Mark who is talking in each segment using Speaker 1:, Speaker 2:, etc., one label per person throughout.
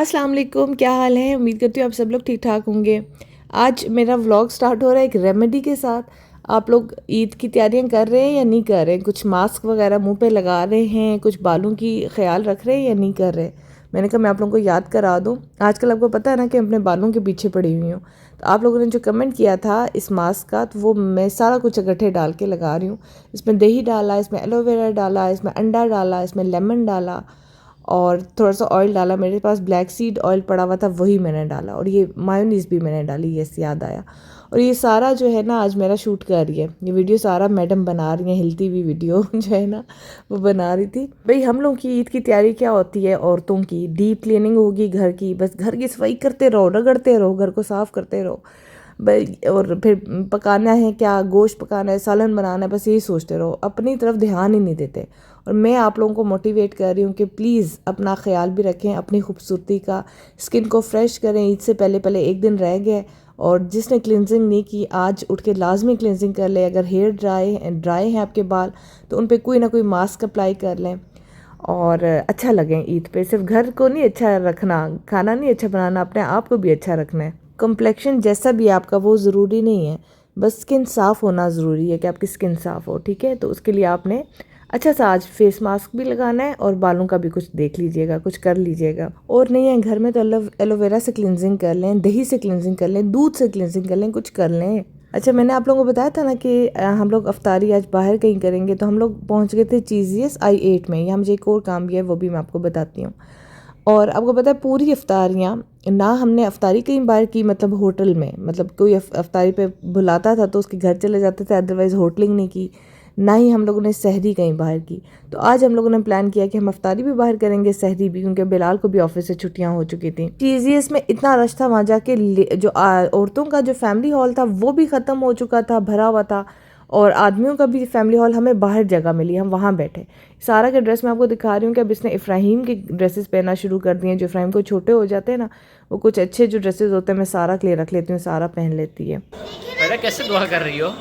Speaker 1: अस्सलाम वालेकुम, क्या हाल है। उम्मीद करती हूँ आप सब लोग ठीक ठाक होंगे। आज मेरा व्लॉग स्टार्ट हो रहा है एक रेमेडी के साथ। आप लोग ईद की तैयारियां कर रहे हैं या नहीं कर रहे हैं? कुछ मास्क वगैरह मुंह पे लगा रहे हैं, कुछ बालों की ख्याल रख रहे हैं या नहीं कर रहे हैं? मैंने कहा मैं आप लोगों को याद करा दूँ। आजकल आपको पता है ना कि अपने बालों के पीछे पड़ी हुई हूँ। तो आप लोगों ने जो कमेंट किया था इस मास्क का, तो वो मैं सारा कुछ इकट्ठे डाल के लगा रही हूँ। इसमें दही डाला, इसमें एलोवेरा डाला, इसमें अंडा डाला, इसमें लेमन डाला और थोड़ा सा ऑयल डाला। मेरे पास ब्लैक सीड ऑयल पड़ा हुआ था, वही मैंने डाला। और ये मायोनीज़ भी मैंने डाली, यस याद आया। और ये सारा जो है ना आज मेरा शूट कर रही है, ये वीडियो सारा मैडम बना रही है। हिलती हुई वीडियो जो है ना वो बना रही थी। भाई हम लोग की ईद की तैयारी क्या होती है औरतों की? डीप क्लीनिंग होगी घर की, बस घर की सफाई करते रहो, रगड़ते रहो, घर को साफ़ करते रहो भाई। और फिर पकाना है क्या, गोश्त पकाना है, सालन बनाना है, बस यही सोचते रहो, अपनी तरफ ध्यान ही नहीं देते। और मैं आप लोगों को मोटिवेट कर रही हूँ कि प्लीज़ अपना ख्याल भी रखें, अपनी खूबसूरती का, स्किन को फ्रेश करें। ईद से पहले पहले एक दिन रह गए और जिसने क्लिनजिंग नहीं की आज उठ के लाजमी क्लिनजिंग कर ले। अगर हेयर ड्राई हैं आपके बाल तो उन पर कोई ना कोई मास्क अप्लाई कर लें और अच्छा लगें ईद पे। सिर्फ घर को नहीं अच्छा रखना, खाना नहीं अच्छा बनाना, अपने आप को भी अच्छा रखना है। कम्प्लेक्शन जैसा भी आपका वो ज़रूरी नहीं है, बस स्किन साफ़ होना ज़रूरी है कि आपकी स्किन साफ़ हो, ठीक है। तो उसके लिए आपने अच्छा सा आज फेस मास्क भी लगाना है और बालों का भी कुछ देख लीजिएगा, कुछ कर लीजिएगा। और नहीं है घर में तो एलोवेरा से क्लिनजिंग कर लें, दही से क्लिनजिंग कर लें, दूध से क्लिनजिंग कर लें, कुछ कर लें। अच्छा, मैंने आप लोगों को बताया था ना कि हम लोग अफ्तारी आज बाहर कहीं करेंगे, तो हम लोग पहुंच गए थे चीज़ियस I8 में। यहाँ मुझे एक और काम भी है, वो भी मैं आपको बताती हूँ। और आपको पता है पूरी अफ्तारियाँ ना हमने अफ्तारी कई बार की, मतलब होटल में, मतलब कोई अफ्तारी पे बुलाता था तो उसके घर चले जाते थे, अदरवाइज़ होटलिंग नहीं की। ना ही हम लोगों ने सहरी कहीं बाहर की। तो आज हम लोगों ने प्लान किया कि हम अफ्तारी भी बाहर करेंगे, सहरी भी, क्योंकि बिलाल को भी ऑफिस से छुट्टियां हो चुकी थी। चीज़ियस में इतना रश था, वहाँ जाके जो औरतों का जो फैमिली हॉल था वो भी ख़त्म हो चुका था, भरा हुआ था। और आदमियों का भी फैमिली हॉल, हमें बाहर जगह मिली, हम वहाँ बैठे। सारा के ड्रेस मैं आपको दिखा रही हूँ कि अब इसने इफ्राहिम की ड्रेसेस पहनना शुरू कर दिए हैं। जो इफ्राहिम को छोटे हो जाते हैं ना, वो कुछ अच्छे जो ड्रेसेस होते हैं मैं सारा के लिए रख लेती हूँ, सारा पहन लेती है।
Speaker 2: बेटा कैसे दुआ कर रही हो?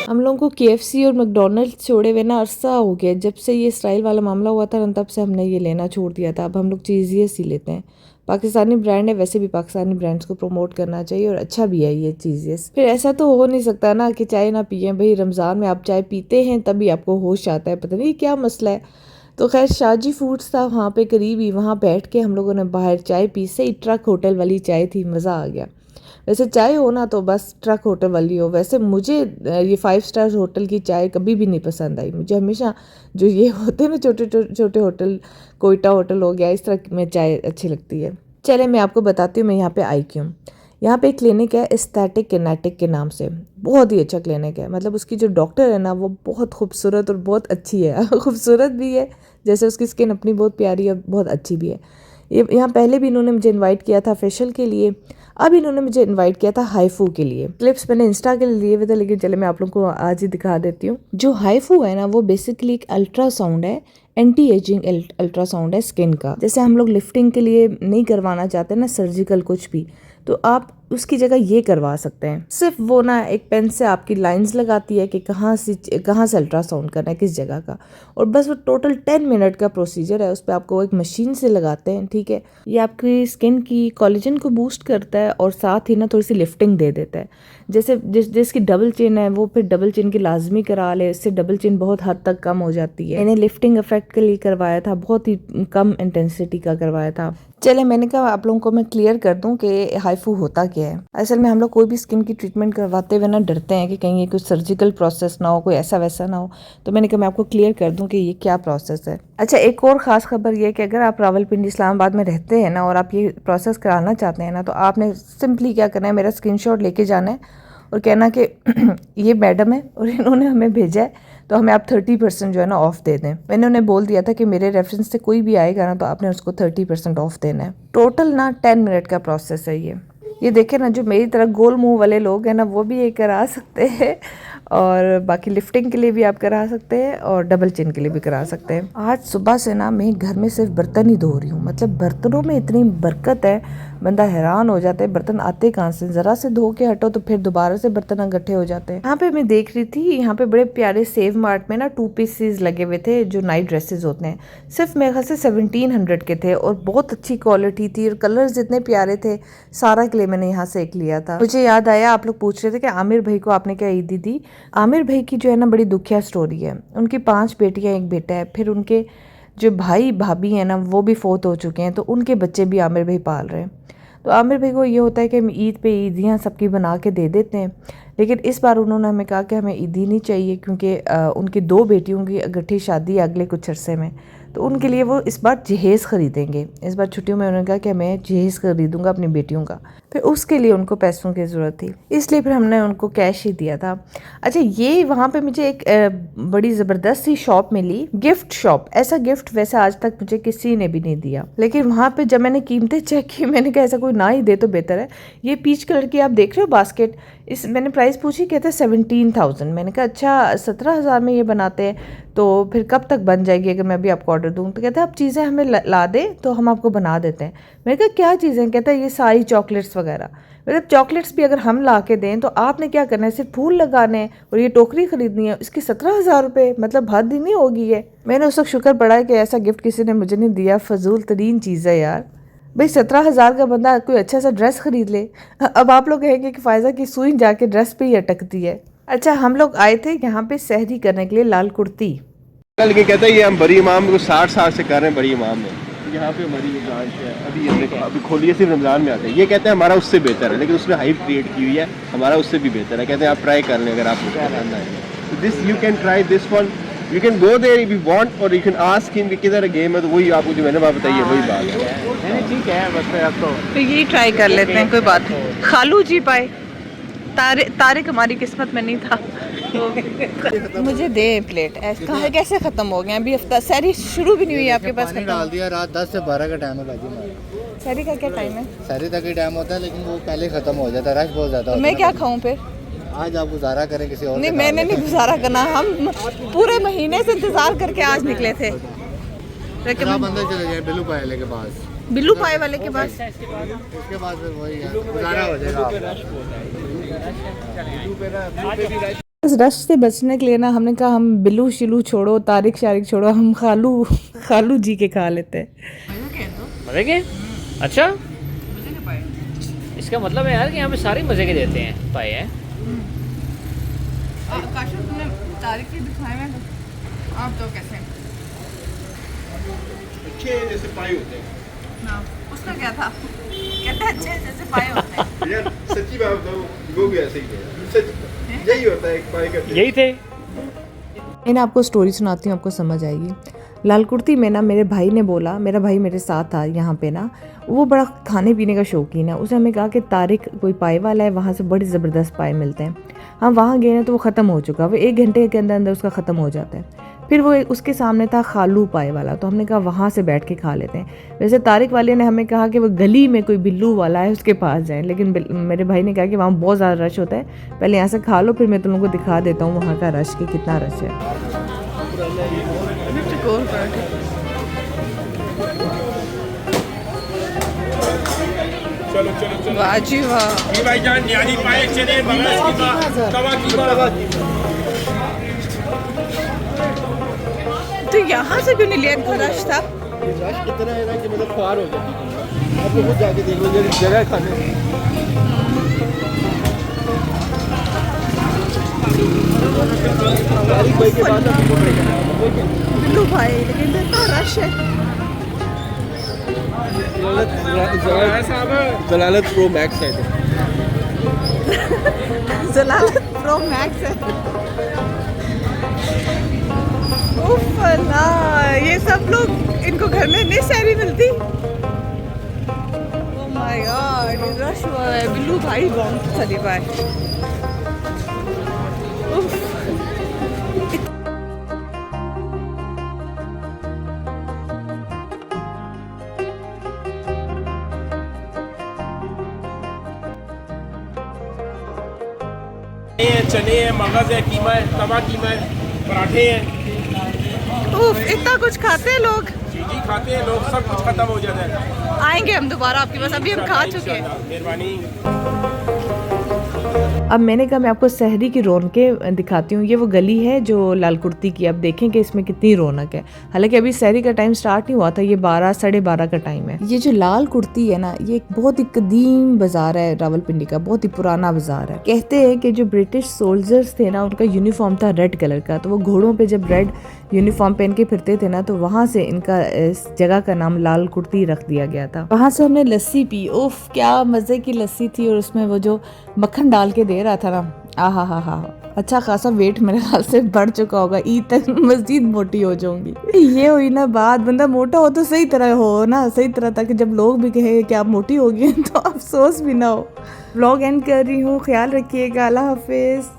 Speaker 1: हम लोगों को KFC और मैकडोनल्ड्स छोड़े हुए ना अरसा हो गया। जब से ये इसराइल वाला मामला हुआ था ना, तब से हमने ये लेना छोड़ दिया था। अब हम लोग चीज़ियस ही लेते हैं। पाकिस्तानी ब्रांड है, वैसे भी पाकिस्तानी ब्रांड्स को प्रमोट करना चाहिए और अच्छा भी है ये चीज़ियस। फिर ऐसा तो हो नहीं सकता ना कि चाय ना पिए। भाई रमज़ान में आप चाय पीते हैं तभी आपको होश आता है, पता नहीं क्या मसला है। तो खैर शाजी फूड्स था वहाँ पे करीब ही, वहाँ बैठ के हम लोगों ने बाहर चाय पी। से ट्रक होटल वाली चाय थी, मज़ा आ गया। वैसे चाय हो ना तो बस ट्रक होटल वाली हो। वैसे मुझे ये 5 स्टार होटल की चाय कभी भी नहीं पसंद आई। मुझे हमेशा जो ये होते हैं ना छोटे छोटे होटल, कोयटा होटल हो गया, इस तरह में चाय अच्छी लगती है। चले मैं आपको बताती हूँ मैं यहाँ पे आई क्यों। यहाँ पे एक क्लिनिक है एस्थेटिक किनेटिक के नाम से, बहुत ही अच्छा क्लिनिक है। मतलब उसकी जो डॉक्टर है ना वो बहुत खूबसूरत और बहुत अच्छी है खूबसूरत भी है, जैसे उसकी स्किन अपनी बहुत प्यारी है, बहुत अच्छी भी है। ये यहाँ पहले भी इन्होंने मुझे इनवाइट किया था फेशियल के लिए, अब इन्होंने मुझे इनवाइट किया था हाईफू के लिए। क्लिप्स मैंने इंस्टा के लिए लिए हुए थे, लेकिन चले मैं आप लोगों को आज ही दिखा देती हूँ। जो हाईफू है ना वो बेसिकली एक अल्ट्रासाउंड है, एंटी एजिंग अल्ट्रासाउंड है स्किन का। जैसे हम लोग लिफ्टिंग के लिए नहीं करवाना चाहते ना सर्जिकल कुछ भी, तो आप उसकी जगह ये करवा सकते हैं। सिर्फ वो ना एक पेन से आपकी लाइंस लगाती है कि कहाँ से अल्ट्रासाउंड करना है, किस जगह का। और बस वो टोटल 10 मिनट का प्रोसीजर है। उस पर आपको एक मशीन से लगाते हैं, ठीक है। ये आपकी स्किन की कोलेजन को बूस्ट करता है और साथ ही ना थोड़ी सी लिफ्टिंग दे देता है। जैसे जिसकी डबल चिन है वो फिर डबल चिन की लाजमी करा ले, इससे डबल चिन बहुत हद तक कम हो जाती है। इन्हें लिफ्टिंग इफेक्ट के लिए करवाया था, बहुत ही कम इंटेंसिटी का करवाया था। चले मैंने कहा आप लोगों को मैं क्लियर कर दूं कि हाईफू होता क्या है। असल में हम लोग कोई भी स्किन की ट्रीटमेंट करवाते हुए ना डरते हैं कि कहीं ये कुछ सर्जिकल प्रोसेस ना हो, कोई ऐसा वैसा ना हो। तो मैंने कहा मैं आपको क्लियर कर दूं कि ये क्या प्रोसेस है। अच्छा, एक और ख़ास खबर ये कि अगर आप रावलपिंडी इस्लामाबाद में रहते हैं ना और आप ये प्रोसेस कराना चाहते हैं ना, तो आपने सिंपली क्या करना है, मेरा स्क्रीनशॉट लेके जाना है और कहना कि ये मैडम है और इन्होंने हमें भेजा है, तो हमें आप 30% जो है ना ऑफ दे दें। मैंने उन्हें बोल दिया था कि मेरे रेफरेंस से कोई भी आएगा ना तो आपने उसको 30% ऑफ देना है। टोटल ना 10 मिनट का प्रोसेस है ये देखें ना, जो मेरी तरह गोल मुंह वाले लोग हैं ना वो भी ये करा सकते हैं, और बाकी लिफ्टिंग के लिए भी आप करा सकते हैं और डबल चिन के लिए भी करा सकते हैं। आज सुबह से ना मैं घर में सिर्फ बर्तन ही धो रही हूँ, मतलब बर्तनों में इतनी बरकत है। बंदा हैरान हो जाता है बर्तन आते कहाँ से, ज़रा से धो के हटो तो फिर दोबारा से बर्तन इकट्ठे हो जाते हैं। यहाँ पे मैं देख रही थी, यहाँ पे बड़े प्यारे सेव मार्ट में ना 2 पीसेस लगे हुए थे जो नाइट ड्रेसेस होते हैं, सिर्फ मेरे ख्याल से 1700 के थे और बहुत अच्छी क्वालिटी थी और कलर्स इतने प्यारे थे। सारा के लिए मैंने यहाँ से एक लिया था। मुझे याद आया, आप लोग पूछ रहे थे कि आमिर भाई को आपने क्या ईदी दी। आमिर भाई की जो है ना बड़ी दुखिया स्टोरी है। उनकी 5 बेटियाँ 1 बेटा है, फिर उनके जो भाई भाभी हैं ना वो भी फोत हो चुके हैं, तो उनके बच्चे भी आमिर भाई पाल रहे हैं। तो आमिर भाई को ये होता है कि हम ईद पे ईदियाँ सबकी बना के दे देते हैं, लेकिन इस बार उन्होंने हमें कहा कि हमें ईदी नहीं चाहिए क्योंकि उनकी 2 बेटियों की इकट्ठी शादी है अगले कुछ अरसे में, तो उनके लिए वो इस बार जहेज़ ख़रीदेंगे। इस बार छुट्टियों में उन्होंने कहा कि मैं जहेज़ ख़रीदूँगा अपनी बेटियों का, फिर उसके लिए उनको पैसों की ज़रूरत थी, इसलिए फिर हमने उनको कैश ही दिया था। अच्छा, ये वहाँ पे मुझे एक बड़ी ज़बरदस्त सी शॉप मिली, गिफ्ट शॉप। ऐसा गिफ्ट वैसे आज तक मुझे किसी ने भी नहीं दिया, लेकिन वहाँ पे जब मैंने कीमतें चेक की मैंने कहा ऐसा कोई ना ही दे तो बेहतर है। ये पीच कलर की आप देख रहे हो बास्केट, इस मैंने प्राइस पूछी, कहते हैं 17,000। मैंने कहा अच्छा 17,000 में ये बनाते हैं तो फिर कब तक बन जाएगी अगर मैं भी आपको ऑर्डर दूँ। तो कहते हैं आप चीज़ें हमें ला दें तो हम आपको बना देते हैं। मैंने कहा क्या चीज़ें? कहता है ये सारी चॉकलेट्स वगैरह। मतलब चॉकलेट्स भी अगर हम ला के दें तो आपने क्या करना है, सिर्फ फूल लगाने हैं और ये टोकरी खरीदनी है, इसकी 17,000 रुपये, मतलब हद ही नहीं होगी है। मैंने उस वक्त शुक्र पड़ा है कि ऐसा गिफ्ट किसी ने मुझे नहीं दिया। फजूल तरीन चीज़ है यार, भाई 17,000 का बंदा कोई अच्छा सा ड्रेस खरीद ले। अब आप लोग कहेंगे कि फ़ायज़ा की सुई जाके ड्रेस पे ही अटकती है। अच्छा, हम लोग आए थे यहाँ पे सहरी करने के लिए लाल कुर्ती।
Speaker 3: लेकिन कहता है ये हम बड़ी इमाम को 60 साल से कर रहे हैं, बड़ी इमाम में यहाँ पे हमारी ये ब्रांच है, अभी ये देखो अभी खोली है, सिर्फ रमज़ान में आते हैं। ये कहते हैं हमारा उससे बेहतर है, लेकिन उसने हाइप क्रिएट की हुई है, हमारा उससे भी बेहतर है। कहते हैं आप ट्राई कर लें अगर आपको पसंद आए। This you can try this one, you can go there if you want और यू कैन आस्क हिम किधर गेम है, तो वही आपको जो मैंने बात बताई है वही बात है। ठीक है, बस अब तो
Speaker 1: यही ट्राई कर लेते हैं, कोई बात नहीं। खालू जी पाए, तारिक हमारी किस्मत में नहीं था। तो मुझे दे प्लेट। कहाँ कैसे ख़त्म हो गया? अभी हफ्ता सहरी शुरू भी नहीं हुई आपके पास।
Speaker 4: पानी डाल दिया, रात 10 से 12 का टाइम है भाजी हमारा।
Speaker 1: सहरी का क्या टाइम है?
Speaker 4: सहरी तक ही टाइम होता है, लेकिन वो पहले ख़त्म हो जाता है, रश बहुत ज़्यादा।
Speaker 1: तो मैं क्या खाऊं फिर?
Speaker 4: आज आप गुजारा करें किसी और
Speaker 1: नहीं, मैंने नहीं गुजारा करना, हम पूरे महीने से इंतज़ार करके आज निकले थे।
Speaker 4: आप अंदर चले जाए बिल्लू पाए के पास,
Speaker 1: बिल्लू पाए वाले के पास।
Speaker 4: उसके बाद फिर वही है, गुजारा हो जाएगा।
Speaker 1: इस रश से बचने के लिए ना हमने कहा हम बिल्लू शिलू छोड़ो, तारिक शारिक छोड़ो, हम खालू जी के खा लेते हैं।
Speaker 2: मजे के? अच्छा, इसका मतलब है यार कि यहाँ पे सारे मजे के देते हैं पाए हैं।
Speaker 1: तारिक के दिखाए हैं आप तो कैसे
Speaker 3: अच्छे जैसे पाए होते हैं
Speaker 1: ना, उसका क्या था? कहते हैं अच्छे जैसे पाए होते हैं।
Speaker 3: यार सच्ची बात बताऊं, वो भी ऐसे ही है, सच यही होता है एक पाए का।
Speaker 2: यही थे।
Speaker 1: मैं आपको स्टोरी सुनाती हूँ, आपको समझ आएगी। लाल कुर्ती में ना मेरे भाई ने बोला, मेरा भाई मेरे साथ था यहाँ पे ना, वो बड़ा खाने पीने का शौकीन है। उसने हमें कहा कि तारिक कोई पाए वाला है, वहाँ से बड़े ज़बरदस्त पाए मिलते हैं। हम वहाँ गए ना तो वो ख़त्म हो चुका, वो 1 घंटे के अंदर अंदर उसका ख़त्म हो जाता है। फिर वो उसके सामने था खालू पाए वाला, तो हमने कहा वहाँ से बैठ के खा लेते हैं। वैसे तारिक वाले ने हमें कहा कि वो गली में कोई बिल्लू वाला है उसके पास जाएं, लेकिन मेरे भाई ने कहा कि वहाँ बहुत ज़्यादा रश होता है, पहले यहाँ से खा लो फिर मैं तुम लोगों को दिखा देता हूँ वहाँ का रश कि कितना रश है।
Speaker 3: चलो चलो चलो
Speaker 1: वाह जी वाह।
Speaker 3: ये भाईजान न्यारी पाए चने बगस की तवा की
Speaker 1: तो यहाँ से क्यों नहीं लिया? रश था।
Speaker 4: रश कितना है ना कि मतलब ख्वार हो जाती है। आप लोग जाके देख लो जगह खाने। तारिक भाई के बाद
Speaker 1: बिल्लू भाई, लेकिन इतना रश है।
Speaker 3: जलालत प्रो मैक्स है।
Speaker 1: जलालत प्रो मैक्स है। उफ ना, ये सब लोग इनको घर में नहीं सहरी मिलती। ओह माय गॉड, रश हुआ है। बिल्लू भाई बॉम्ब चली पाए।
Speaker 3: चने है, मगज है, कीमा है, तवा कीमा है, पराठे हैं।
Speaker 1: उफ, इतना कुछ खाते हैं लोग।
Speaker 5: जी खाते हैं लोग, सब कुछ खत्म हो जाता है।
Speaker 6: आएंगे हम दोबारा आपके पास, अभी हम खा चुके हैं।
Speaker 5: मेहरबानी।
Speaker 1: अब मैंने कहा मैं आपको शहरी की रौनकें दिखाती हूँ। ये वो गली है जो लाल कुर्ती की, अब देखें कि इसमें कितनी रौनक है। हालांकि अभी शहरी का टाइम स्टार्ट नहीं हुआ था, ये 12 साढ़े 12 का टाइम है। ये जो लाल कुर्ती है ना, ये एक बहुत ही कदीम बाजार है रावलपिंडी का, बहुत ही पुराना बाजार है। कहते हैं कि जो ब्रिटिश सोल्जर्स थे ना, उनका यूनिफॉर्म था रेड कलर का, तो वो घोड़ों पे जब रेड यूनिफॉर्म पहन के फिरते थे ना, तो वहाँ से इनका इस जगह का नाम लाल कुर्ती रख दिया गया था। वहाँ से हमने लस्सी पी, उफ क्या मजे की लस्सी थी, और उसमें वो जो मक्खन डाल के दे रहा था ना, आहा हा हा, अच्छा खासा वेट मेरे ख्याल से बढ़ चुका होगा, ईद तक मजीद मोटी हो जाऊंगी। ये हुई ना बात, बंदा मोटा हो तो सही तरह हो ना, सही तरह, ताकि जब लोग भी कहे कि आप मोटी हो गई तो अफसोस भी ना हो। व्लॉग एंड कर रही हूँ, ख्याल रखिएगा, अल्लाह हाफिज।